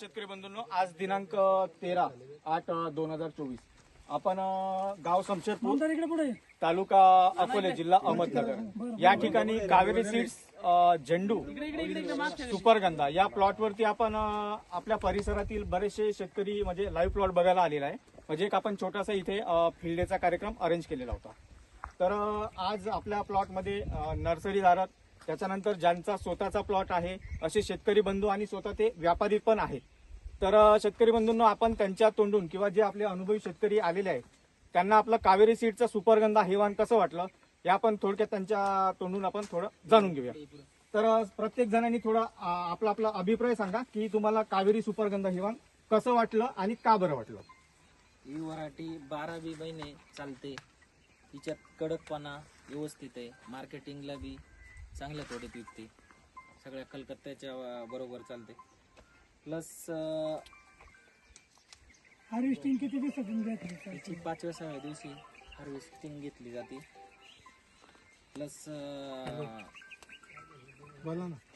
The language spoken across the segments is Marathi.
शेतकरी बंधूंनो, आज दिनांक 13/8/2024 आपण गाव शमशेरपूर तालुका अकोले जिल्हा अहमदनगर या ठिकाणी कावेरी सीड्स झेंडू सुपरगंधा या प्लॉटवरती आपण आपल्या परिसरातील बरेचसे शेतकरी म्हणजे लाईव्ह प्लॉट बघायला आलेला आहे. म्हणजे एक आपण छोटासा इथे फील्ड डेचा कार्यक्रम अरेंज केलेला होता. तर आज आपल्या प्लॉटमध्ये नर्सरीदारात त्याच्यानंतर ज्यांचा स्वतःचा प्लॉट आहे असे शेतकरी बंधू आणि स्वतः ते व्यापारी पण आहेत. तर शेतकरी बंधूंनो, आपण त्यांच्या तोंडून किंवा जे आपले अनुभवी शेतकरी आलेले आहेत त्यांना आपलं कावेरी सीडचा सुपरगंधा हे वाण कसं वाटलं हे आपण थोडक्यात त्यांच्या तोंडून आपण थोडं जाणून घेऊया. तर प्रत्येक जणांनी थोडा आपला आपला अभिप्राय सांगा की तुम्हाला कावेरी सुपरगंधा हे वाण कसं वाटलं आणि का बरं वाटलं. ही व्हरायटी 12 महिने चालते. तिच्यात कडकपणा व्यवस्थित आहे. मार्केटिंगला बी चांगल्या थोडे विकते. सगळ्या कलकत्त्याच्या बरोबर चालते. प्लस हार्वेस्टिंग किती दिवसातून घ्यायची? तिची 5व्या-6व्या दिवशी हार्वेस्टिंग घेतली जाते. प्लस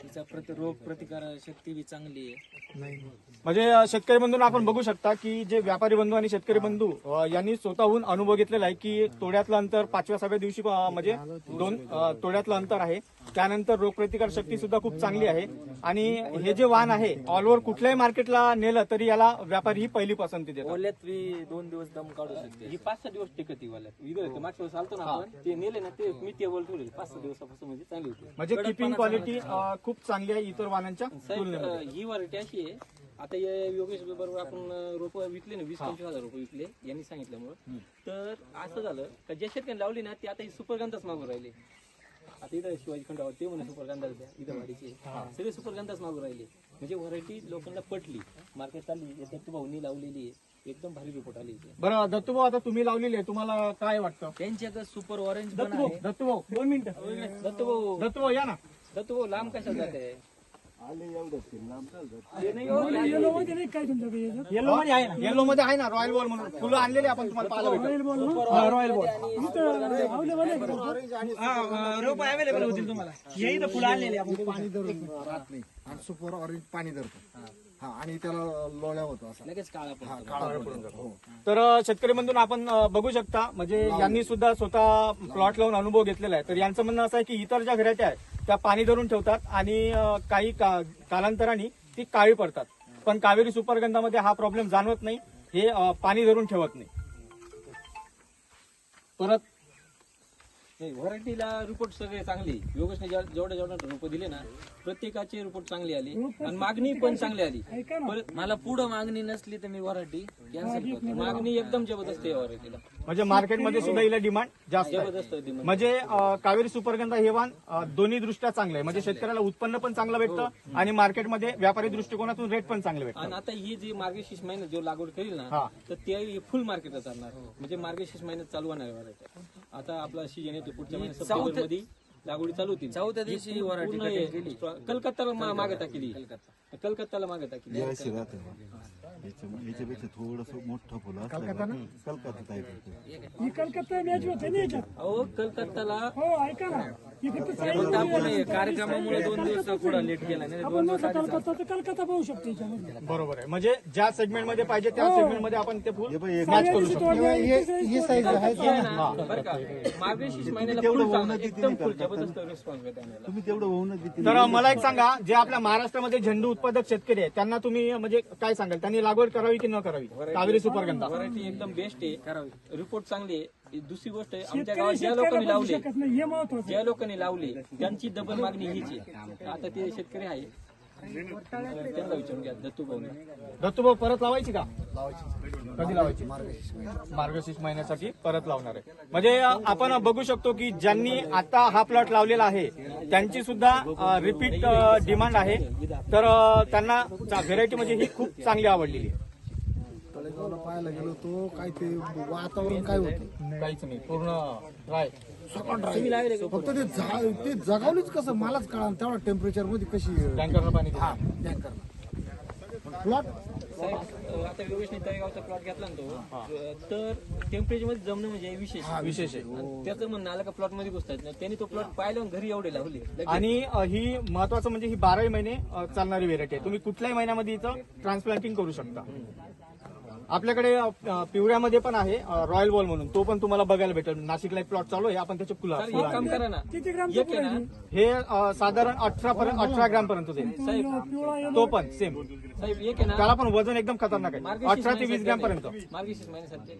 तिचा रोग प्रतिकार शक्ती बी चांगली आहे. म्हणजे शेतकरी बंधूंना आपण बघू शकता की जे व्यापारी बंधू आणि शेतकरी बंधू यांनी स्वतःहून अनुभव घेतलेला आहे की तोड्यातलं अंतर 5व्या-6व्या दिवशी म्हणजे 2 तोड्यातलं अंतर आहे. त्यानंतर रोगप्रतिकार शक्ती सुद्धा खूप चांगली आहे. आणि हे जे वाण आहे ऑल ओव्हर कुठल्याही मार्केटला नेलं तरी याला व्यापारी ही पहिली पसंती देतात. ओल्यात बी 2 दिवस दम काढू शकते. ही 5-6 दिवस टिकते ओल्यात. मागच्या वेळेस आलतो ना आपण, ते नेले ना ते मी टेबल ठेवले 5-6 दिवसापासून म्हणजे चांगली होती. म्हणजे किपिंग क्वालिटी खूप चांगली आहे इतर वाणांच्या तुलनेमध्ये. ही व्हरायटी अशी आहे. आता योगेश बरोबर आपण रोप विकले ना 20-25 हजार रुपये विकले यांनी सांगितल्यामुळे. तर असं झालं का ज्या शेतकऱ्यांनी लावली ना ते आता ही सुपरगंधाच मागून राहिले. आता इथं शिवाजी खंडावर ते म्हणे सुपरगंधा द्या, इथं वाढीचे सगळे सुपरगंधाच मागून राहिले. म्हणजे व्हरायटी लोकांना पटली, मार्केट चालली. दत्तू भाऊनी लावलेली आहे, एकदम भारी रिपोर्ट आली. बरं दत्तू भाऊ, आता तुम्ही लावलेली आहे, तुम्हाला काय वाटतं? त्यांच्याकडे सुपर ऑरेंज पण दत्तू भाऊ, आहे. दत्तू भाऊ 2 मिनिटं. दत्तू भाऊ या ना. दत्तू भाऊ लांब कशा जात आहे? येलो मध्ये नाही काय तुमच्याकडे? येलो मध्ये आहे ना, येलो मध्ये आहे ना रॉयल बॉल म्हणून फुलं आणलेली आपण तुम्हाला पाहायला भेटेल. रॉयल बॉल रॉयल बॉल रोप अवेलेबल होतील तुम्हाला. हे इथं फुलं आणलेली आपण. पाणी धरून राहत नाही आणि सुपर ऑरेंज पाणी धरतो. हा, आणि त्याला लोळ्या होतो असा लगेच काळा पडतो. काळा पडून जातो. हो. तर शेतकरी बंधून आपण बघू शकता म्हणजे यांनी सुद्धा स्वतः प्लॉट लावून अनुभव घेतलेला आहे. तर यांचं म्हणणं असं आहे की इतर ज्या व्हरायटी आहेत त्या पाणी धरून ठेवतात आणि काही कालांतराने ती काळी पडतात. पण कावेरी सुपरगंधामध्ये हा प्रॉब्लेम जाणवत नाही. हे पाणी धरून ठेवत नाही. परत व्हरायटीला रिपोर्ट सगळे चांगली. योगेशने जेवढ्या रिपोर्ट दिले ना प्रत्येकाचे रिपोर्ट चांगली आली आणि मागणी पण चांगली आली. परत मला पुढं मागणी नसली तर मी व्हरायटी कॅन्सल करतो. मागणी एकदम जबरदस्त आहे व्हरायटीला. म्हणजे मार्केटमध्ये सुद्धा हिला डिमांड जास्त आहे. जबरदस्त demand. म्हणजे कावेरी सुपरगंधा हे वाण दोन्ही दृष्ट्या चांगलं आहे. म्हणजे शेतकऱ्याला उत्पन्न पण चांगलं भेटतं आणि मार्केटमध्ये व्यापारी दृष्टिकोनातून रेट पण चांगले भेटतात. आणि आता ही जी मार्गशीर्ष महिन्यात जो लागवड करील हा. ना तर ते फुल मार्केटला चालणार. म्हणजे मार्गशीर्ष महिन्यात चालू होणार आहे व्हरायटी. आता आपला सीजन येतो पुढच्या महिन्यात सप्टेंबर मध्ये लागवडी चालू होती. 4थ्या दिवशी व्हरायटी कलकत्ताला मागे टाकली. कलकत्ताला मागे टाकली. याच्यापेक्षा थोडस मोठं फुलं कलकत्ता टाईप ही कलकत्ता मॅच होते ना याच्यात. अहो कलकत्ताला हो ऐका ना, ही फक्त फक्त आपण कार्यक्रमामुळे 2 दिवस पुढे लेट केला नाही. 2 दिवस आधी कलकत्ता तर कलकत्ता पाहू शकते याच्यामध्ये. बरोबर आहे. म्हणजे ज्या सेगमेंट मध्ये पाहिजे त्या सेगमेंट मध्ये आपण ते फुल मॅच करू शकतो. ही साईज आहे. बरं का मार्गशीर्ष महिन्याला full चालणार. एकदम फुल जबरदस्त रिस्पॉन्स भेटणार. तुम्ही तेवढं होऊनच देते. तर मला एक सांगा, जे आपल्या महाराष्ट्रामध्ये झेंडू उत्पादक शेतकरी आहेत त्यांना तुम्ही म्हणजे काय सांगाल, त्यांनी लागवड करावी की न करावी कावेरी सुपरगंधा? व्हरायटी एकदम बेस्ट आहे. रिपोर्ट चांगली आहे. दुसरी गोष्ट आहे, आमच्या गावात ज्या लोकांनी लावले शकत नाही हे महत्वाचं. ज्या लोकांनी लावले त्यांची डबल मागणी हीच आहे. आता ते शेतकरी आहे त्यांना विचारून घ्या. दत्तू भाऊ दत्तू भाऊ परत लावायची का? कधी लावायची? मार्गशीर्ष महिन्यासाठी परत लावणार आहे. म्हणजे आपण बघू शकतो की ज्यांनी आता हा प्लॉट लावलेला आहे त्यांची सुद्धा रिपीट डिमांड आहे. तर त्यांना व्हेरायटी म्हणजे ही खूप चांगली आवडलेली आहे. तळेगावला पाहायला गेलो तो काय ते वातावरण काय होतं काहीच नाही, पूर्ण ड्राय. फक्त ते जगावलीच कसं मलाच कळा तेवढ्या टेम्परेचर मध्ये कशी टँकरनं पाणी दिलं. टँकर पण प्लॉट साहेब आता योगेशने तळेगावचा प्लॉट घेतला ना तो तर टेम्परेचर मध्ये जमणं म्हणजे विशेष विशेष आहे. आणि त्याचं म्हणणं आलं का प्लॉट मध्ये घुसतात नाही त्यांनी तो प्लॉट पाहिला आणि घरी एवढे लावले लगेच. आणि ही महत्वाचं म्हणजे ही 12 महिने चालणारी व्हेरायटी आहे. तुम्ही कुठल्याही महिन्यामध्ये इथं ट्रान्सप्लांटिंग करू शकता. आपल्याकडे पिवळ्यामध्ये पण आहे रॉयल बॉल म्हणून, तो पण तुम्हाला बघायला भेटेल. नाशिकला एक प्लॉट चालू आहे, आपण त्याचे फुलं तर एक काम करा ना एक आहे ना हे साधारण 18 ग्राम पर्यंत जाईल. साहेब तो पण सेम, साहेब एक आहे ना त्याला पण वजन एकदम खतरनाक आहे. 18 ते 20 ग्राम पर्यंत मार्गशीर्ष महिन्यासाठी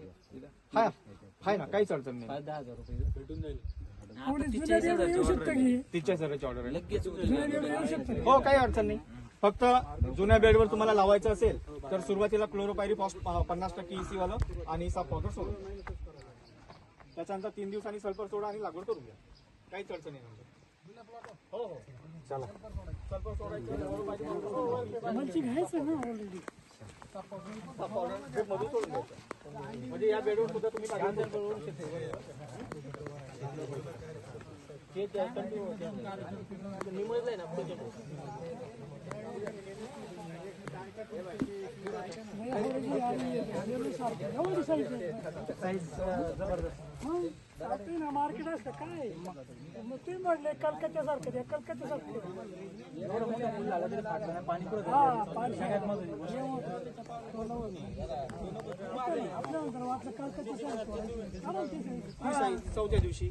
हाय ना, काहीच अडचण नाही. 5-10 रुपये भेटून जाईल तिच्या सरांची ऑर्डर आहे. लगेच हो, काही अडचण नाही. फक्त जुन्या बेडवर तुम्हाला लावायचं असेल तर सुरुवातीला क्लोरोपायरी 50% EC वालं आणि साफ पावडर सोडून, त्याच्यानंतर 3 दिवसांनी सल्फर सोडा आणि लागवड करून घ्या. काहीच अडचण नाही. हो हो, चला. सल्फर सोडायचं, क्लोरोपायरी साफ पावडर ड्रिप मधून सोडून द्यायचं. म्हणजे या बेडवर सुद्धा तुम्ही लागवड करू शकता. निमजलंय ना मार्केट असतं काय मग ते म्हटले कलकत्त्या सारखं ते कलकत्त्या सारखं आपल्या वाटलं कलकत्त्या सारखं चौथ्या दिवशी